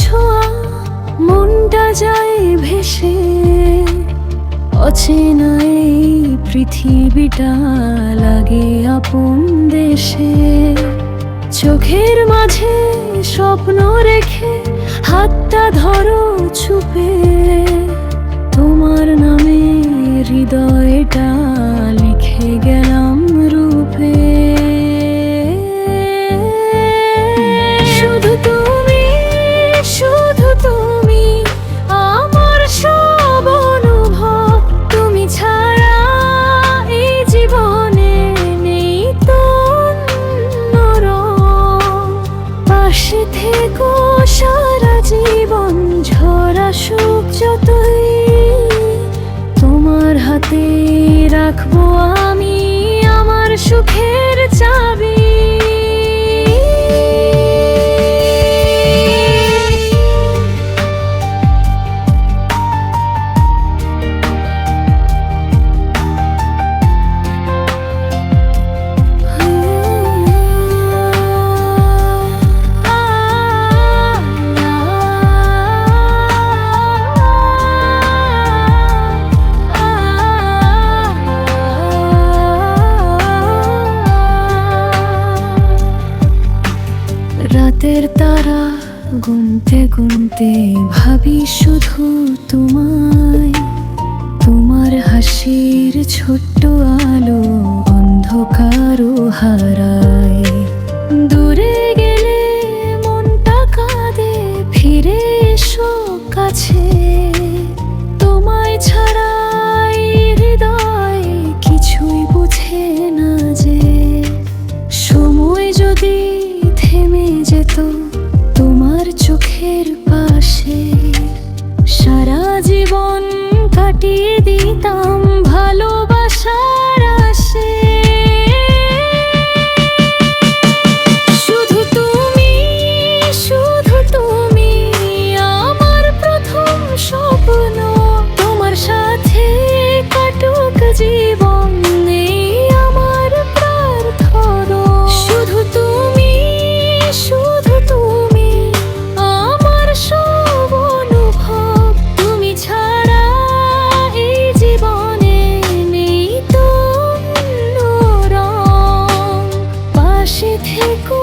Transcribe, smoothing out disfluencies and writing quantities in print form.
ছোঁয়া মনটা যায় ভেসে। অচেনা এই পৃথিবীটা লাগে আপন দেশে। চোখের মাঝে স্বপ্ন রেখে হাতটা ধরো চুপে। তোমার নামে হৃদয়টা লিখে গেলাম রূপে। শুধু তুমি, শুধু তুমি আমার সব অনুভব। তুমি ছাড়া এই জীবনে নেই তো অন্য রং। পাশে থেকো সারা জীবন, ঝরা সুখ যতই তোমার হাতে রাখবো আমি আমার সুখের চাবি। রাতের তারা গুনতে গুনতে ভাবি শুধু তোমায়। তোমার হাসির ছোট্ট আলো অন্ধকারও হারায়। দূরে গেলে মনটা কাঁদে, ফিরে এসো কাছে। তোমায় ছাড়া এই হৃদয় কিছুই বুঝে না যে। সময় যদি থেমে যেত তোমার চোখের পাশে, সারা জীবন কাটিয়ে দিতাম ভালোবাসার আশে। শুধু তুমি, শুধু তুমি আমার প্রথম স্বপ্ন। তোমার সাথে কাটুক জীবন এই আমার প্রার্থনা। শুধু তুমি, শুধু তুমি আমার সব অনুভব। তুমি ছাড়া এই জীবনে নেই তো অন্য রং। পাশে থেকো